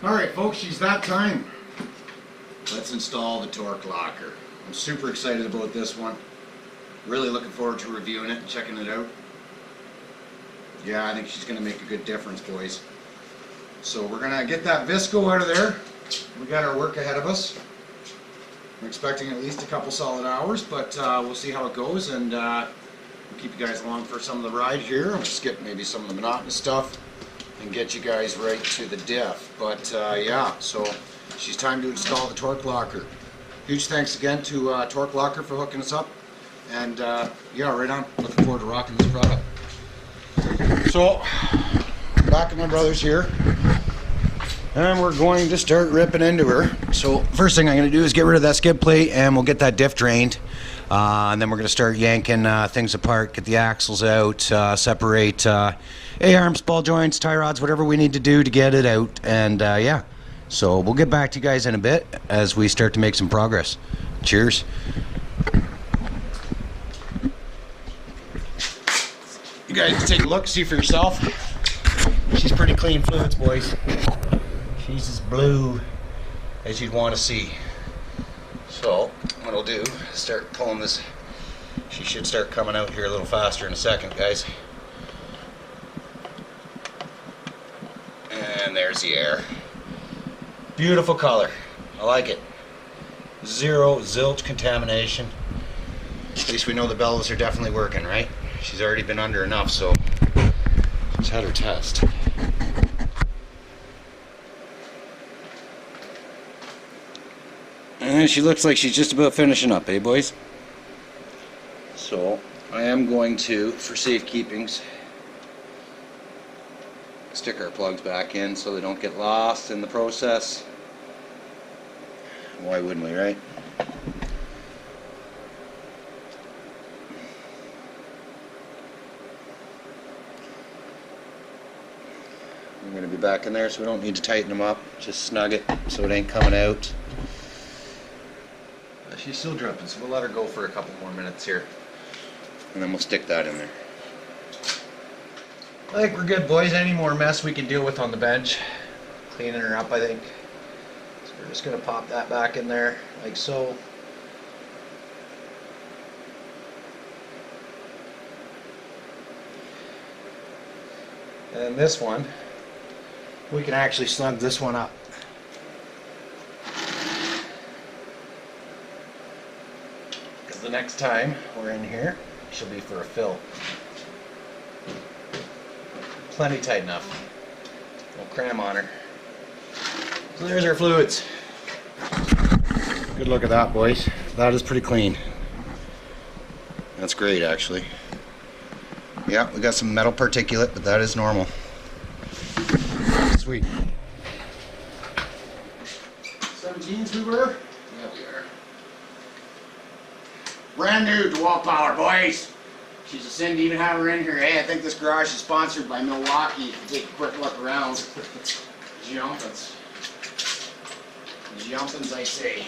Alright folks, it's that time. Let's install the Torq locker. I'm super excited about this one. Really looking forward to reviewing it and checking it out. Yeah, I think she's going to make a good difference, boys. So we're going to get that visco out of there. We got our work ahead of us. I'm expecting at least a couple solid hours, but we'll see how it goes, and we'll keep you guys along for some of the ride here. I'll skip maybe some of the monotonous stuff and get you guys right to the diff. But yeah, so she's time to install the Torq locker. Huge thanks again to Torq Locker for hooking us up, and yeah, right on. Looking forward to rocking this product. So back at my brother's here, and we're going to start ripping into her. So first thing I'm going to do is get rid of that skid plate, and we'll get that diff drained, and then we're going to start yanking things apart, get the axles out, separate A-arms, ball joints, tie rods, whatever we need to do to get it out. And yeah, so we'll get back to you guys in a bit as we start to make some progress. Cheers. You guys take a look, see for yourself. She's pretty clean fluids, boys. She's as blue as you'd want to see. So what I'll do is start pulling this. She should start coming out here a little faster in a second, guys. And there's the air. Beautiful color. I like it. Zero zilch contamination. At least we know the bellows are definitely working, right? She's already been under enough, so she's had her test. And she looks like she's just about finishing up, eh, boys? So I am going to, for safekeepings, stick our plugs back in so they don't get lost in the process. Why wouldn't we, right? I'm going to be back in there, so we don't need to tighten them up. Just snug it so it ain't coming out. She's still dripping, so we'll let her go for a couple more minutes here, and then we'll stick that in there. I think we're good, boys. Any more mess we can deal with on the bench. Cleaning her up, I think. So we're just going to pop that back in there, like so. And this one, we can actually snug this one up. Because the next time we're in here, she'll be for a fill. Plenty tight enough. No cram on her. So there's our fluids. Good look at that, boys. That is pretty clean. That's great, actually. Yeah, we got some metal particulate, but that is normal. Sweet. 17s we were? Yeah, we are. Brand new DeWalt power, boys. She's a sin to even have her in here. Hey, I think this garage is sponsored by Milwaukee. Take a quick look around. Jumpins. Jumpins, I say.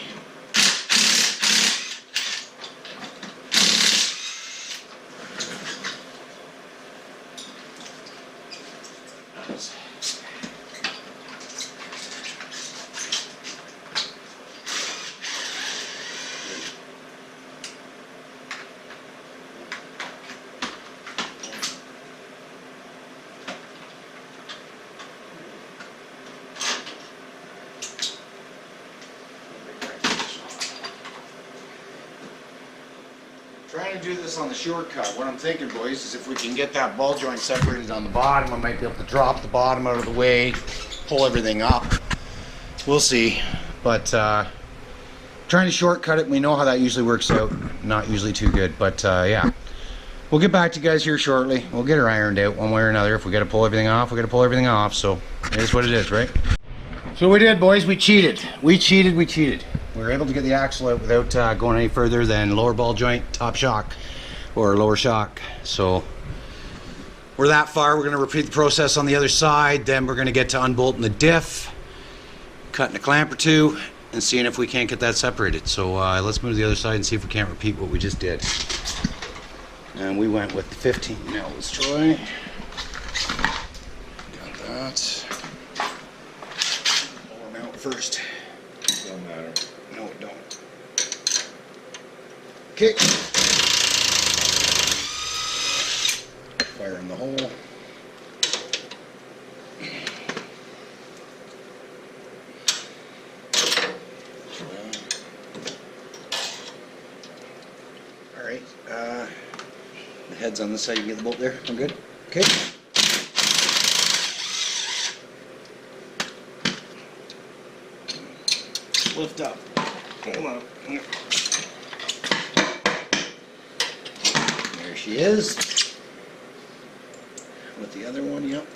Trying to do this on the shortcut. What I'm thinking, boys, is if we can get that ball joint separated on the bottom, I might be able to drop the bottom out of the way, pull everything up. We'll see. But trying to shortcut it, we know how that usually works out. Not usually too good, but yeah. We'll get back to you guys here shortly. We'll get her ironed out one way or another. If we got to pull everything off, we got to pull everything off. So it is what it is, right? So we did, boys. We cheated. We cheated. We were able to get the axle out without going any further than lower ball joint, top shock, or lower shock. So we're that far. We're going to repeat the process on the other side. Then we're going to get to unbolting the diff, cutting a clamp or two, and seeing if we can't get that separated. So let's move to the other side and see if we can't repeat what we just did. And we went with the 15 mils, Troy. Got that. first? Don't matter. No, it don't. Okay. Fire in the hole. All right. The head's on this side. You get the bolt there. I'm good. Okay. Lift up. Hold on. There she is. With the other one, yep.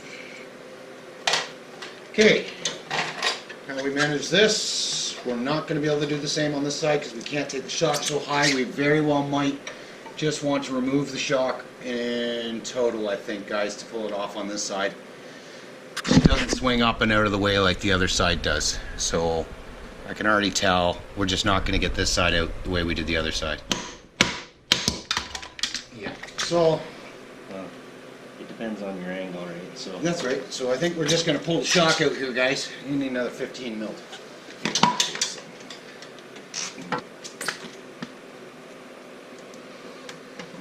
Okay. How we manage this? We're not going to be able to do the same on this side because we can't take the shock so high. We very well might just want to remove the shock in total, I think, guys, to pull it off on this side. It doesn't swing up and out of the way like the other side does. So I can already tell we're just not going to get this side out the way we did the other side. Yeah. So it depends on your angle, right? So that's right. So I think we're just going to pull the shock out here, guys. You need another 15 mil.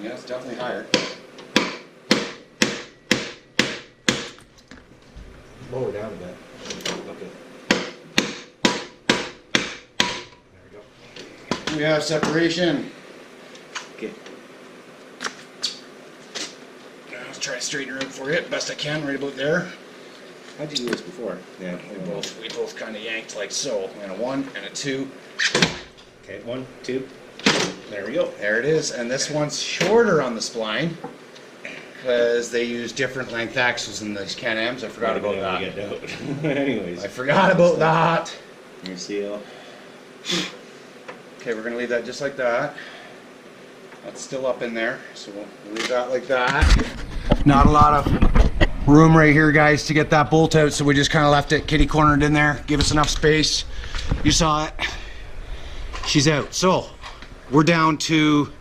Yeah, it's definitely higher. lower down a bit. Okay. We have separation. Okay. Let's try to straighten her out for you best I can, right about there. How'd you do this before? Yeah. We both kind of yanked like so. And a 1 and a 2. Okay, 1, 2. There we go. There it is. And this one's shorter on the spline because they use different length axles in these Can-Ams. I forgot about that. Anyways. I forgot about that. Your seal. Okay, we're going to leave that just like that. That's still up in there, so we'll leave that like that. Not a lot of room right here, guys, to get that bolt out, so we just kind of left it kitty cornered in there. Give us enough space. You saw it. She's out. So we're down to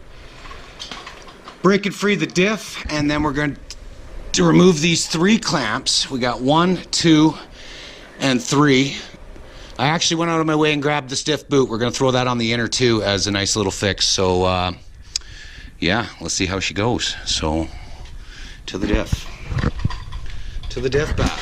break and free the diff, and then we're going to remove these 3 clamps. We got 1, 2, and 3. I actually went out of my way and grabbed the stiff boot. We're going to throw that on the inner too as a nice little fix. So yeah, let's see how she goes. So to the diff. To the diff back.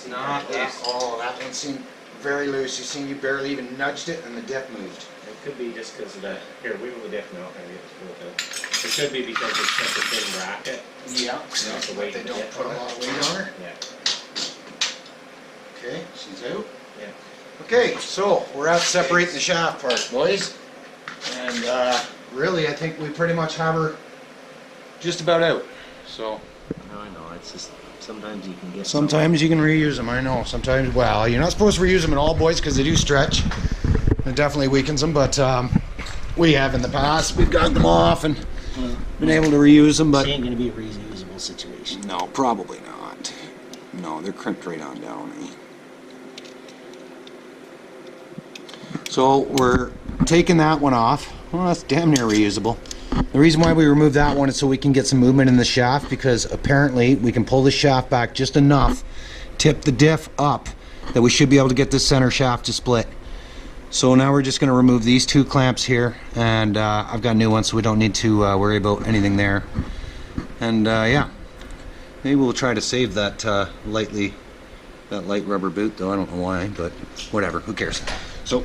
Not at all. That one seemed very loose. You seen you barely even nudged it and the diff moved. It could be just because of the... Here, wiggle the diff now. It could be because it's such a thin bracket. Yeah. That's the weight they don't of the put a lot of weight on her. Yeah. Okay, she's out. Yeah. Okay, so we're out separating the shaft part, boys. And really, I think we pretty much have her just about out. So. I know. It's just... Sometimes you can get... Sometimes you can reuse them, I know. Sometimes, well, you're not supposed to reuse them at all, boys, because they do stretch. It definitely weakens them, but we have in the past. We've gotten them off and been able to reuse them, but... It ain't going to be a reusable situation. No, probably not. No, they're crimped right on down. So we're taking that one off. Well, that's damn near reusable. The reason why we removed that one is so we can get some movement in the shaft, because apparently we can pull the shaft back just enough, tip the diff up, that we should be able to get this center shaft to split. So now we're just going to remove these 2 clamps here, and I've got new ones, so we don't need to worry about anything there. And yeah, maybe we'll try to save that that light rubber boot, though I don't know why, but whatever, who cares. So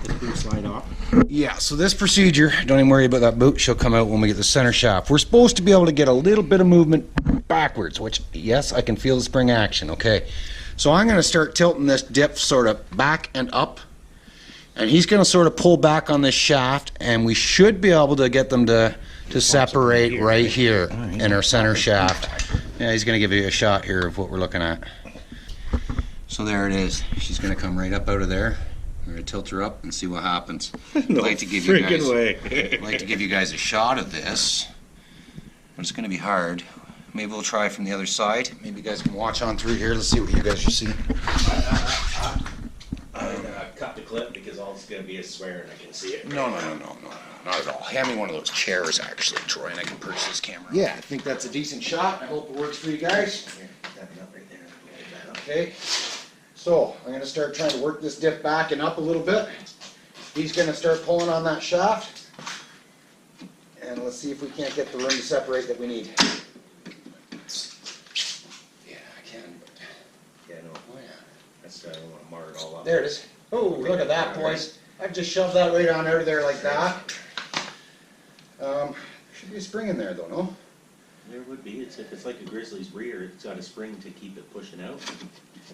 The boot slide off. yeah, so this procedure, don't even worry about that boot, she'll come out when we get the center shaft. We're supposed to be able to get a little bit of movement backwards, which, yes, I can feel the spring action, okay? So I'm going to start tilting this diff sort of back and up, and he's going to sort of pull back on this shaft, and we should be able to get them to separate right here in our center shaft. Yeah, he's going to give you a shot here of what we're looking at. So there it is. She's going to come right up out of there. We're going to tilt her up and see what happens. I'd like to give you guys a shot of this, but it's going to be hard. Maybe we'll try from the other side. Maybe you guys can watch on through here. Let's see what you guys are seeing. Cut clip because all it's gonna be is swearing. I can see it. No, not at all. Hand me one of those chairs, actually, Troy, and I can purchase this camera. Yeah, I think that's a decent shot. I hope it works for you guys. Here, that nut right there. Light that up. Okay, so I'm gonna start trying to work this diff back and up a little bit. He's gonna start pulling on that shaft. And let's see if we can't get the room to separate that we need. Yeah, I can, but... Yeah, no. Oh, yeah. That's I don't want to mar it all up. There it is. Oh, look at that, boys. I've just shoved that right on out of there like that. Should be a spring in there though, no? There would be. It's like a Grizzly's rear. It's got a spring to keep it pushing out.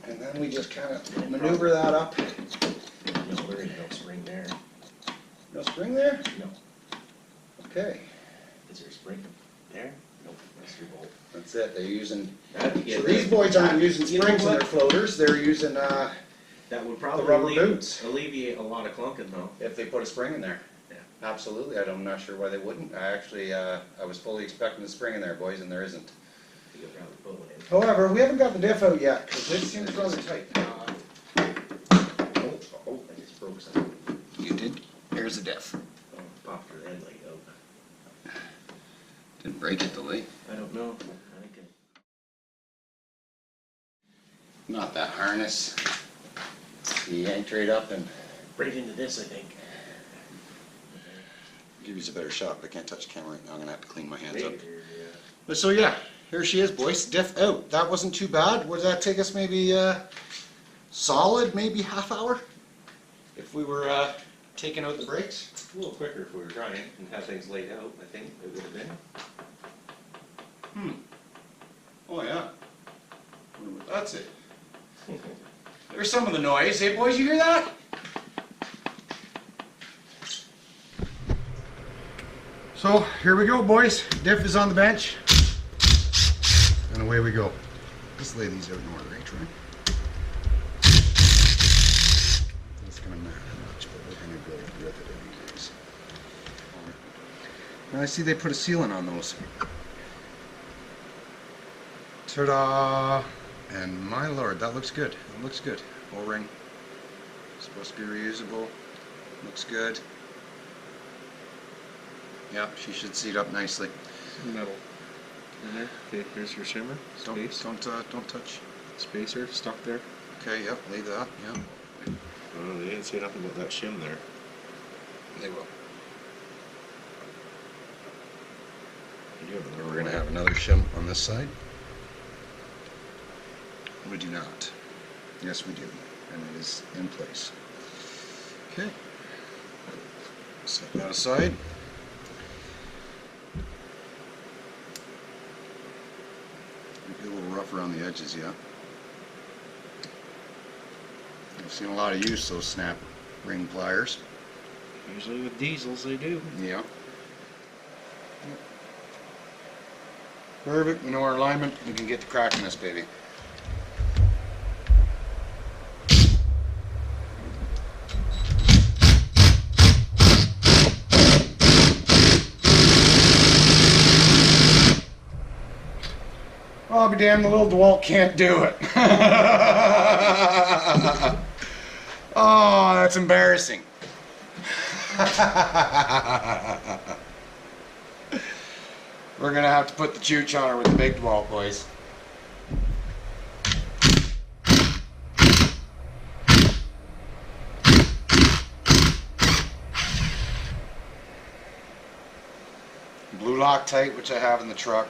And then we just kind of maneuver that up. No, there ain't no spring there. No spring there? No. Okay. Is there a spring there? Nope. That's your bolt. That's it. They're using... Yeah, So these boys aren't using you know springs in what? their floaters. They're using, That would probably The rubber boots. alleviate a lot of clunking though. if they put a spring in there. Yeah. Absolutely. I'm not sure why they wouldn't. I actually, I was fully expecting a spring in there, boys, and there isn't. You could probably put one in. However, we haven't got the diff out yet, because it seems rather tight. Oh, I just broke something. You did? Here's the diff. Oh, popped your headlight out. Didn't break it, though, eh? I don't know. I think it... Not that harness. You yanked right up and... Right into this, I think. Give you a better shot, but I can't touch the camera right now. I'm gonna have to clean my hands up. But so yeah, here she is, boys. Diff out. That wasn't too bad. Would that take us maybe solid, maybe half hour? If we were taking out the brakes? A little quicker if we were trying and have things laid out, I think it would have been. Oh yeah. That's it. There's some of the noise. Hey boys, you hear that? So here we go, boys. Diff is on the bench. And away we go. Just lay these out in order, right, Troy? That's gonna matter much, but we're gonna go with it anyways. And I see they put a sealant on those. Ta-da! And my lord, that looks good. That looks good. O-ring. Supposed to be reusable. Looks good. Yep, she should seat up nicely. Metal in there. Okay, here's your shimmer. Space. Don't touch. Spacer stuck there. Okay, yep, leave that. Yep. Oh, they didn't say nothing about that shim there. They will. You do have another We're gonna one. have another shim on this side. We do not. Yes, we do. And it is in place. Okay. Set that aside. Maybe a little rough around the edges, yeah. I've seen a lot of use those snap ring pliers. Usually with diesels they do. Yeah. Perfect. We know our alignment. We can get to cracking this baby. I'll be damned, the little DeWalt can't do it. Oh, that's embarrassing. We're gonna have to put the chooch on her with the big DeWalt, boys. Blue Loctite, which I have in the truck.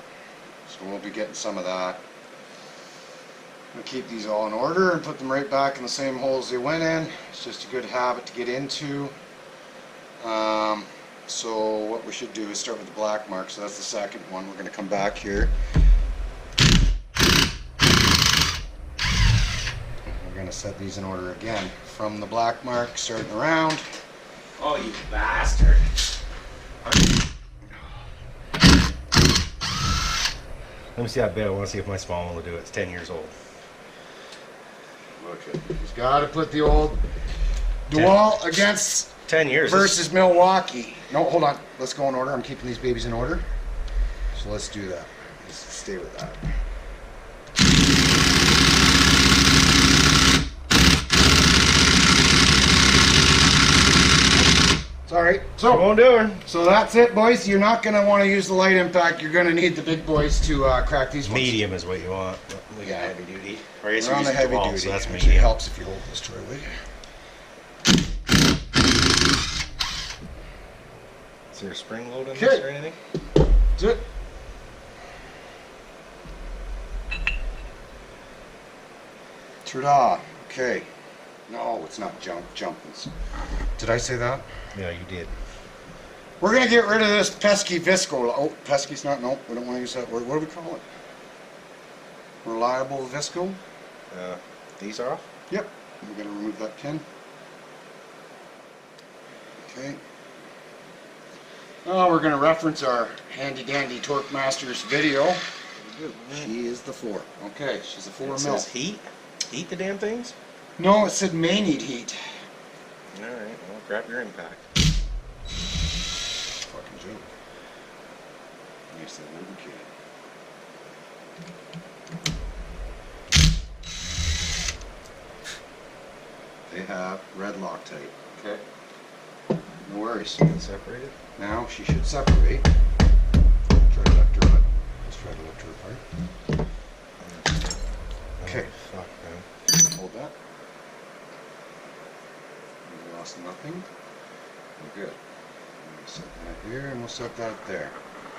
So we'll be getting some of that. I'm going to keep these all in order and put them right back in the same holes they went in. It's just a good habit to get into. So what we should do is start with the black mark. So that's the second one. We're going to come back here. We're going to set these in order again. From the black mark, starting around. Oh, you bastard! Let me see that bit. I want to see if my small one will do it. It's 10 years old. Okay. He's got to put the old DeWalt against 10 years. versus Milwaukee. No, hold on. Let's go in order. I'm keeping these babies in order. So let's do that. Let's stay with that. Alright, so Won't do her. So that's it, boys. You're not going to want to use the light impact. You're going to need the big boys to crack these ones. Medium is what you want. We got heavy duty. Or I guess We're we're on the using heavy DeWalt, duty. so that's Actually, medium. it helps if you hold this, Troy. Will you? Is there a spring load in Okay. this or anything? That's it. Ta-da. Okay. No, it's not jumping. Did I say that? Yeah, you did. We're going to get rid of this pesky visco. Oh, pesky's not, no, we don't want to use that word. What do we call it? Reliable visco? These are off? Yep. We're going to remove that pin. Okay. Oh, we're going to reference our handy dandy Torq Masters video. She is the 4. Okay, she's a 4 It mil. says heat? Heat the damn things? No, it said may need heat. Alright, well, grab your impact. Fucking joke. Nice and lubricated. They have red Loctite. Okay. No worries. Separated? Now she should separate. Try to lift her up. Let's try to lift her apart. Okay. Oh, fuck, man. Hold that. We lost nothing. We're good. We'll set that here and we'll set that there.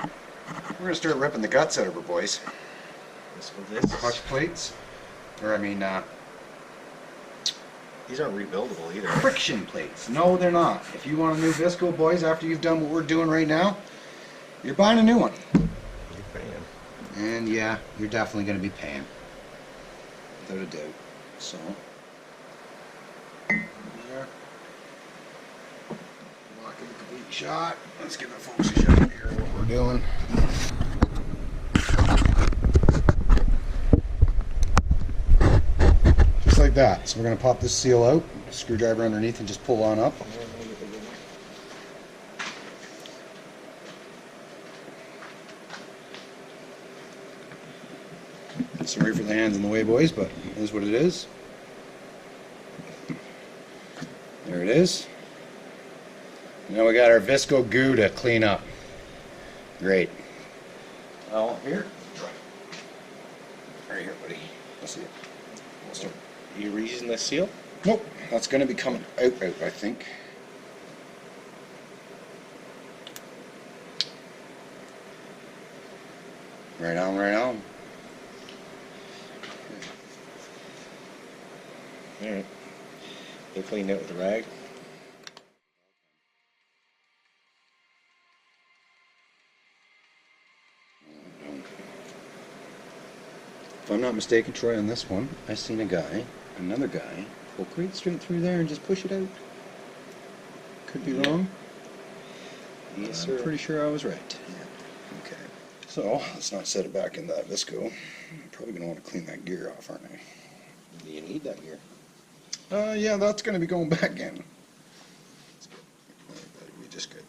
We're going to start ripping the guts out of her, boys. This Clutch plates. Or I mean, these aren't rebuildable either. friction plates. No, they're not. If you want a new visco, boys, after you've done what we're doing right now, you're buying a new one. You're paying. And yeah, you're definitely going to be paying. Without a doubt. So, there. Locking the complete shot. Let's give the folks a shot here of what we're doing. Just like that. So we're going to pop this seal out, screwdriver underneath, and just pull on up. Sorry for the hands in the way, boys, but it is what it is. There it is. Now we got our visco goo to clean up. Great. Well, here. Right here, buddy. Let's see it. We'll start. You reusing this seal? Nope. That's going to be coming out, I think. Right on, right on. Alright. They cleaned it with a rag. If I'm not mistaken, Troy, on this one, I seen another guy, poke right straight through there and just push it out. Could be wrong. Yes, I'm sir. pretty sure I was right. Yeah. Okay. So, let's not set it back in that visco. I'm probably going to want to clean that gear off, aren't I? Do you need that gear? Yeah, that's going to be going back in. That's good. That'll be just good.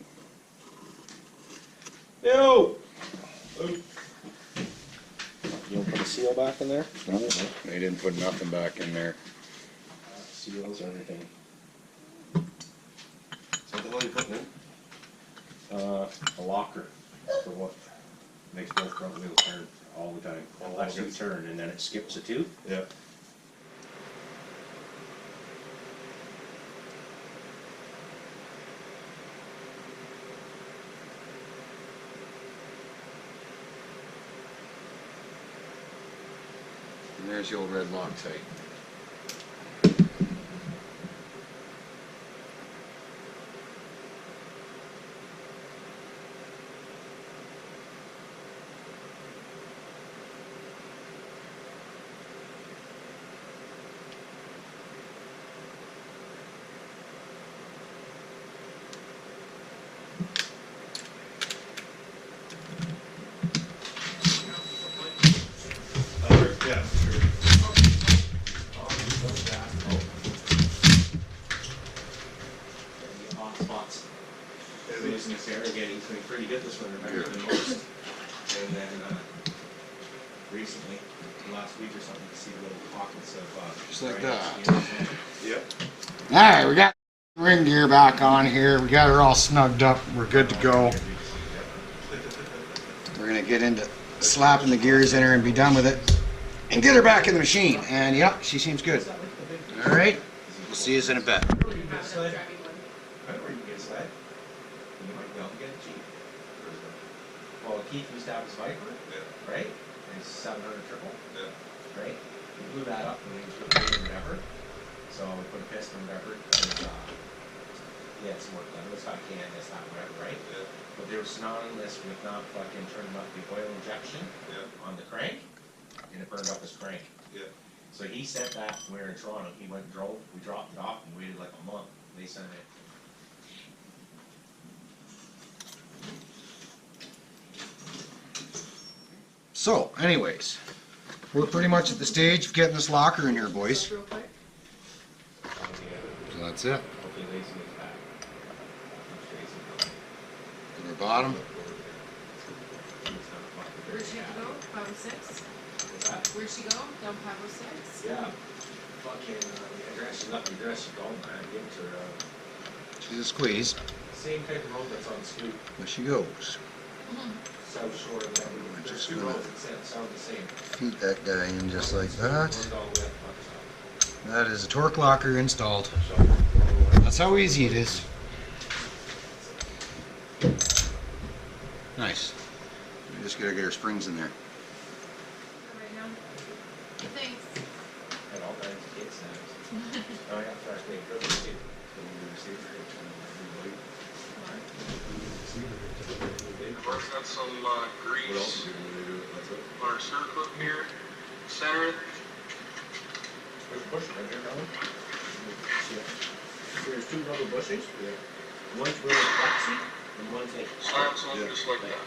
No! You don't put a seal back in there? No, they didn't put nothing back in there. Seals, everything. So what the hell are you putting in? A locker for what makes both front wheels turn all the time. Unless you turn and then it skips a tooth. Yeah. And there's the old red Loctite. Yeah, sure. Hot spots. Losing this area again, he's been pretty good this winter, better than most. And then recently, last week or something, you see little pockets of Just like dry that. skin or something. Yep. Alright, we got Ring gear back on here. We got her all snugged up. We're good to go. We're gonna get into slapping the gears in her and be done with it and get her back in the machine. And yep, she seems good. All right, we'll see you in a bit. Well, Keith used to have his Viper, right? And his 700 triple, right? We blew that up when he was with me or whatever. So we put a piston or whatever. And, he had some work done. It was not can, this, not whatever, right? But they were synonymous with not fucking turning up the oil injection on the crank, and it burned up his crank. So he sent that when we were in Toronto. He went and drove. We dropped it off and waited like a month. They sent it. So, anyways, we're pretty much at the stage of getting this locker in here, boys. So that's it. Our bottom. Where'd she go? 506? Where'd she go? Down 506? Yeah. Fucking address. She left the address. She called and I gave it to her. She's a squeeze. Same type of road that's on the scoop. There she goes. South Shore, whatever. There's two roads that sound the same. Feed that guy in just like that. Runs all the way up the That is a Torq locker installed. That's how easy it is. Nice. We just gotta get our springs in there. Right now. Thanks. Had all kinds of kids now. Oh yeah, fresh made good receiver. Of course, got some grease. Our circlip here, center. There's a bush right there, Colin. There's two rubber bushings. One's really flexy and one's like Slams on just like that.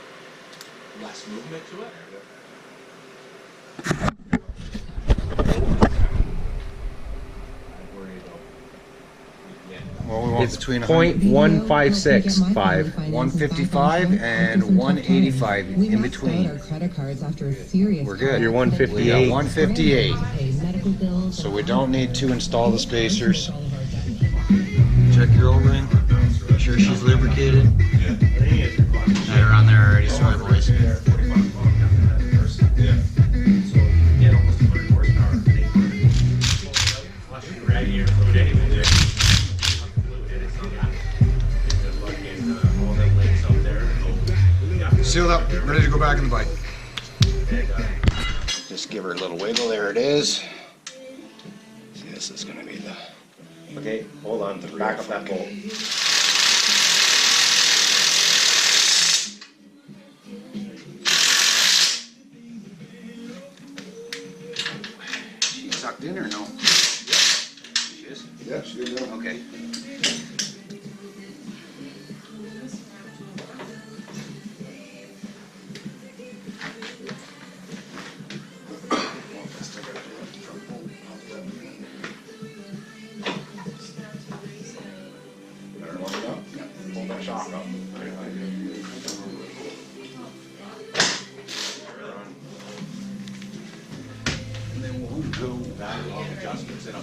less movement to it. Well, we want It's between 0.1565. 155 and 185 in between. We're good. You're We got 158. 158. So we don't need to install the spacers. Check your O-ring. Make sure she's lubricated. They're on there already, sorry boys. Sealed up, ready to go back in the bike. Just give her a little wiggle, there it is. See, this is gonna be the... Okay, hold on. Back up that bolt. She sucked in or no? She is? Yeah, she did. Okay. Adjustments in a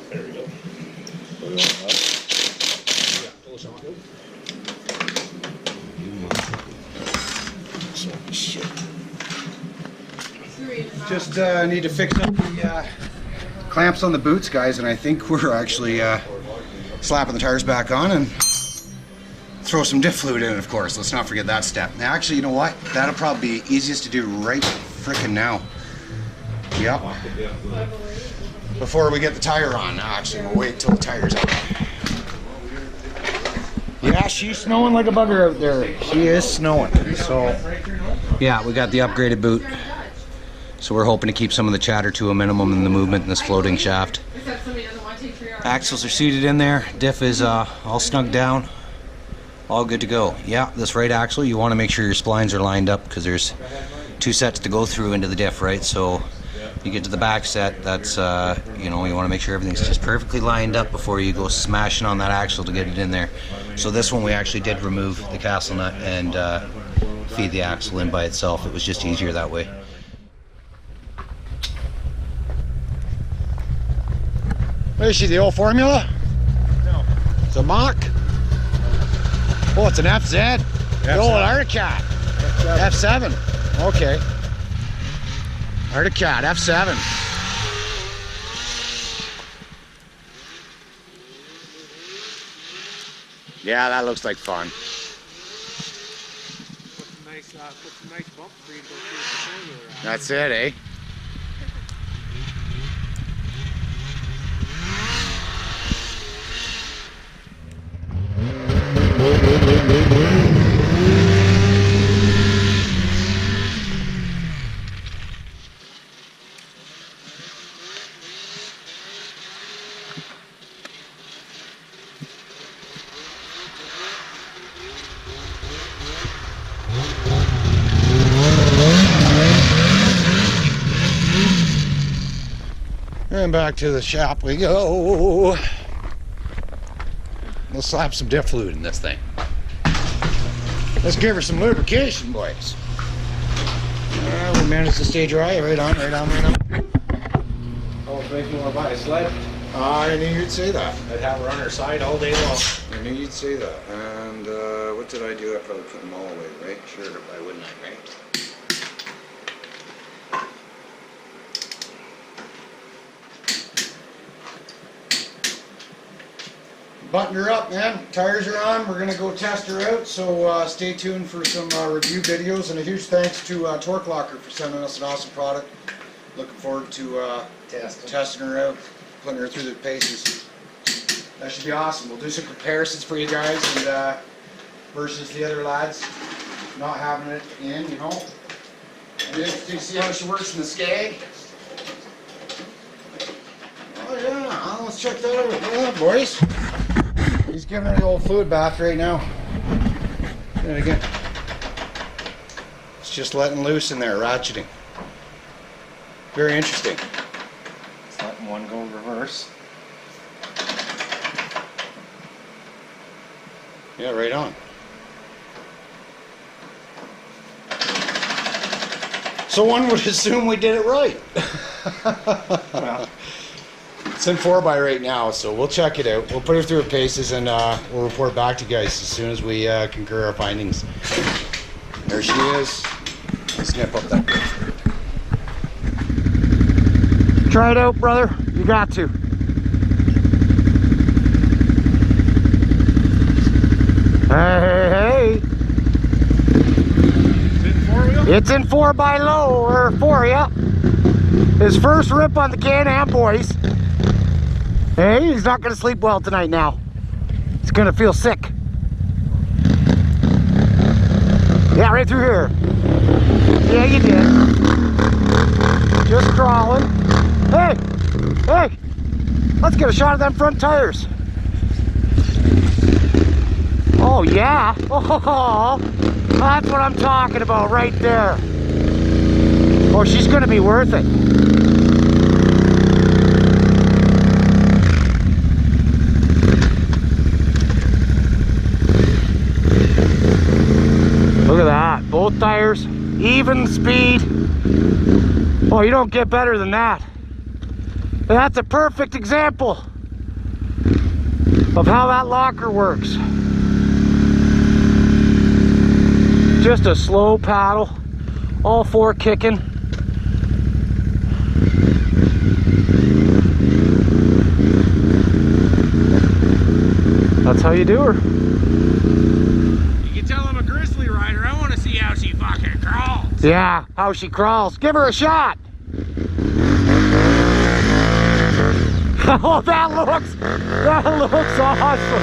There we go. Shit. 3.5. Just need to fix up the clamps on the boots, guys, and I think we're actually slapping the tires back on and throw some diff fluid in it, of course. Let's not forget that step. Now, actually, you know what? That'll probably be easiest to do right frickin' now. Yep. Before we get the tire on. Actually, we'll wait till the tire's out. Yeah, she's snowing like a bugger out there. She is snowing. So, yeah, we got the upgraded boot. So we're hoping to keep some of the chatter to a minimum in the movement in this floating shaft. Except somebody doesn't want to take 3 hours. Axles are seated in there. Diff is all snugged down. All good to go. Yeah, this right axle, you want to make sure your splines are lined up because there's 2 sets to go through into the diff, right? So you get to the back set, that's, you know, you want to make sure everything's just perfectly lined up before you go smashing on that axle to get it in there. So this one we actually did remove the castle nut and feed the axle in by itself. It was just easier that way. What is she, the old Formula? No. It's a Mach? Oh, it's an FZ. The old Arctic Cat. F7. Okay. Arctic Cat, F7. Yeah, that looks like fun. Put some nice bumps for you to go through the 4-wheeler. That's it, eh? And back to the shop we go. We'll slap some diff fluid in this thing. Let's give her some lubrication, boys. We managed to stay dry. Right on, right on, right on. Oh, if you want to buy a sled, I knew you'd say that. I'd have her on her side all day long. I knew you'd say that. And what did I do? I probably put them all away, right? Sure, why wouldn't I, right? Button her up, man. Tires are on. We're gonna go test her out. So stay tuned for some review videos. And a huge thanks to Torq Locker for sending us an awesome product. Looking forward to testing her out, putting her through the paces. That should be awesome. We'll do some comparisons for you guys and versus the other lads not having it in, you know. And interesting to see how she works in the Skag. Oh yeah, let's check that out. Yeah, boys. He's giving her the old fluid bath right now. And again, it's just letting loose in there, ratcheting. Very interesting. Just letting one go reverse. Yeah, right on. So one would assume we did it right. Well, It's in 4x right now, so we'll check it out. We'll put her through her paces and we'll report back to you guys as soon as we concur our findings. There she is. Snip up that bridge. Try it out, brother. You got to. Hey. It's in 4x low, or 4, yeah. His first rip on the Can-Am, boys. Hey, he's not gonna sleep well tonight now. He's gonna feel sick. Yeah, right through here. Yeah, you did. Just crawling. Hey, hey, let's get a shot of them front tires. Oh yeah, oh, that's what I'm talking about right there. Oh, she's gonna be worth it. Look at that, both tires, even speed. Oh, you don't get better than that. That's a perfect example of how that locker works. Just a slow paddle, all four kicking. That's how you do her. You can tell I'm a grizzly rider. I want to see how she fucking crawls. Yeah, how she crawls. Give her a shot. Oh, that looks awesome.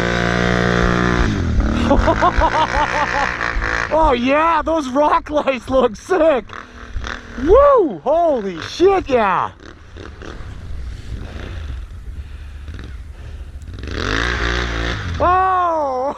Oh yeah, those rock lights look sick. Woo, holy shit, yeah. Oh,